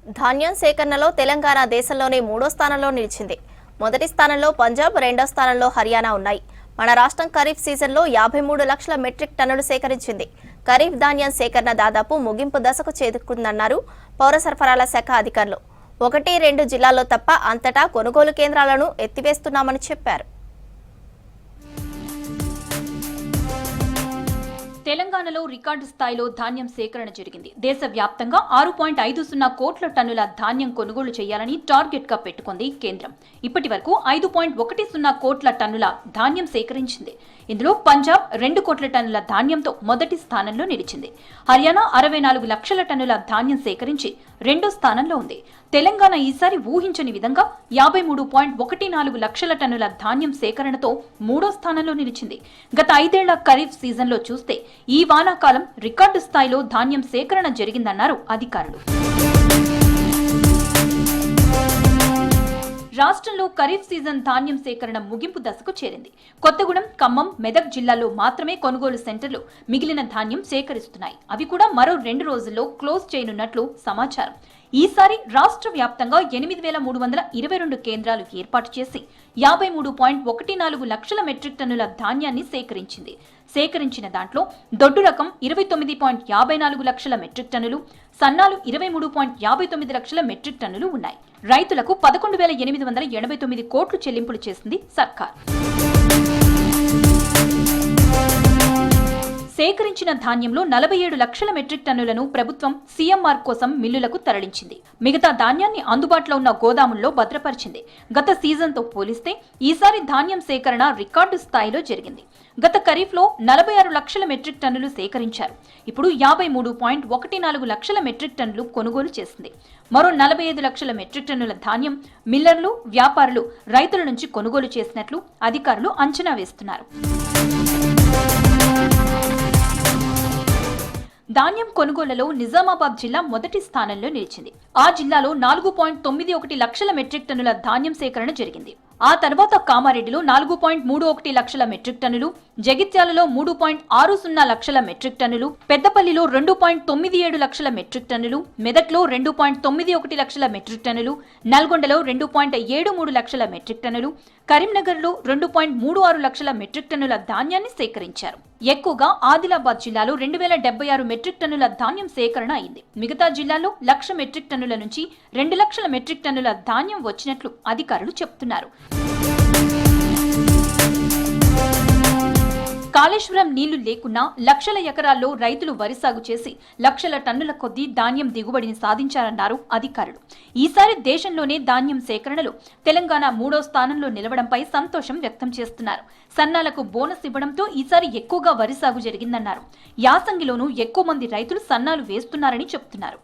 ధాన్యం సేకరణలో తెలంగాణ దేశంలోనే 3వ స్థానంలో నిలిచింది. మొదటి స్థానంలో పంజాబ్, రెండో స్థానంలో హర్యానా ఉన్నాయి. మన రాష్ట్రం ఖరీఫ్ సీజన్లో 53 లక్షల మెట్రిక్ టన్నులు సేకరించింది. ఖరీఫ్ ధాన్యం సేకరణ దాదాపు ముగింపు దశకు చేరుకుందన్నారు పౌర సరఫరాల శాఖ అధికారులు. 1-2 జిల్లాల్లో తప్ప అంతటా కొనుగోలు కేంద్రాలను ఎత్తివేస్తున్నామని చెప్పారు. తెలంగాణలో రికార్డు స్థాయిలో ధాన్యం సేకరణ జరిగింది. దేశవ్యాప్తంగా 6.50 కోట్ల టన్నుల ధాన్యం కొనుగోలు చేయాలని టార్గెట్ గా పెట్టుకుంది కేంద్రం. ఇప్పటి వరకు 5.10 కోట్ల టన్నుల ధాన్యం సేకరించింది. ఇందులో పంజాబ్ 2 కోట్ల టన్నుల ధాన్యంతో మొదటి స్థానంలో నిలిచింది. హర్యానా 64 లక్షల టన్నుల ధాన్యం సేకరించి రెండో స్థానంలో ఉంది. తెలంగాణ ఈసారి ఊహించని విధంగా 53.14 లక్షల టన్నుల ధాన్యం సేకరణతో 3వ స్థానంలో నిలిచింది. గత 5 ఏళ్ల ఖరీఫ్ సీజన్లో చూస్తే ఈ వానాకాలం రికార్డు స్థాయిలో ధాన్యం సేకరణ జరిగిందన్నారు అధికారులు. రాష్ట్రంలో ఖరీఫ్ సీజన్ ధాన్యం సేకరణ ముగింపు దశకు చేరింది. కొత్తగూడెం, ఖమ్మం, మెదక్ జిల్లాల్లో మాత్రమే కొనుగోలు సెంటర్లు మిగిలిన ధాన్యం సేకరిస్తున్నాయి. అవి కూడా మరో 2 రోజుల్లో క్లోజ్ చేయనున్నట్లు సమాచారం. ఈసారి రాష్ట్ర వ్యాప్తంగా 8,322 కేంద్రాలు ఏర్పాటు చేసి 53.14 లక్షల మెట్రిక్ టన్నుల ధాన్యాన్ని సేకరించింది. సేకరించిన దాంట్లో దొడ్డు రకం 29.54 లక్షల మెట్రిక్ టన్నులు, సన్నాలు 23.59 లక్షల మెట్రిక్ టన్నులు ఉన్నాయి. రైతులకు 11,889 కోట్లు చెల్లింపులు చేసింది సర్కార్. సేకరించిన ధాన్యంలో 47 లక్షల మెట్రిక్ టన్నులను ప్రభుత్వం సీఎంఆర్ కోసం మిల్లులకు తరలించింది. మిగతా ధాన్యాన్ని అందుబాటులో ఉన్న గోదాముల్లో భద్రపరిచింది. గత సీజన్తో పోలిస్తే ఈసారి ధాన్యం సేకరణ రికార్డు స్థాయిలో జరిగింది. గత ఖరీఫ్లో 46 లక్షల మెట్రిక్ టన్నులు సేకరించారు. ఇప్పుడు 53.14 లక్షల మెట్రిక్ టన్నులు కొనుగోలు చేసింది. మరో 45 లక్షల మెట్రిక్ టన్నుల ధాన్యం మిల్లర్లు, వ్యాపారులు, రైతుల నుంచి కొనుగోలు చేసినట్లు అధికారులు అంచనా వేస్తున్నారు. ధాన్యం కొనుగోలులో నిజామాబాద్ జిల్లా మొదటి స్థానంలో నిలిచింది. ఆ జిల్లాలో 4.91 లక్షల మెట్రిక్ టన్నుల ధాన్యం సేకరణ జరిగింది. ఆ తర్వాత కామారెడ్డిలో 4.31 లక్షల మెట్రిక్ టన్నులు, జగిత్యాలలో 3.60 లక్షల మెట్రిక్ టన్నులు, పెద్దపల్లిలో 2.97 లక్షల మెట్రిక్ టన్నులు, మెదక్లో 2.91 లక్షల మెట్రిక్ టన్నులు, నల్గొండలో 2.73 లక్షల మెట్రిక్ టన్నులు, కరీంనగర్లో 2.36 లక్షల మెట్రిక్ టన్నుల ధాన్యాన్ని సేకరించారు. ఎక్కువగా ఆదిలాబాద్ జిల్లాలో 2,076 మెట్రిక్ టన్నుల ధాన్యం సేకరణ అయింది. మిగతా జిల్లాల్లో 1,00,000 మెట్రిక్ టన్నుల నుంచి 2 లక్షల మెట్రిక్ టన్నుల ధాన్యం వచ్చినట్లు అధికారులు చెబుతున్నారు. కాళేశ్వరం నీళ్లు లేకున్నా లక్షల ఎకరాల్లో రైతులు వరి సాగు చేసి లక్షల టన్నుల కొద్దీ ధాన్యం దిగుబడిని సాధించారన్నారు అధికారులు. ఈసారి దేశంలోనే ధాన్యం సేకరణలో తెలంగాణ 3వ స్థానంలో నిలవడంపై సంతోషం వ్యక్తం చేస్తున్నారు. సన్నాలకు బోనస్ ఇవ్వడంతో ఈసారి ఎక్కువగా వరి సాగు జరిగిందన్నారు. యాసంగిలోనూ ఎక్కువ మంది రైతులు సన్నాలు వేస్తున్నారని చెబుతున్నారు.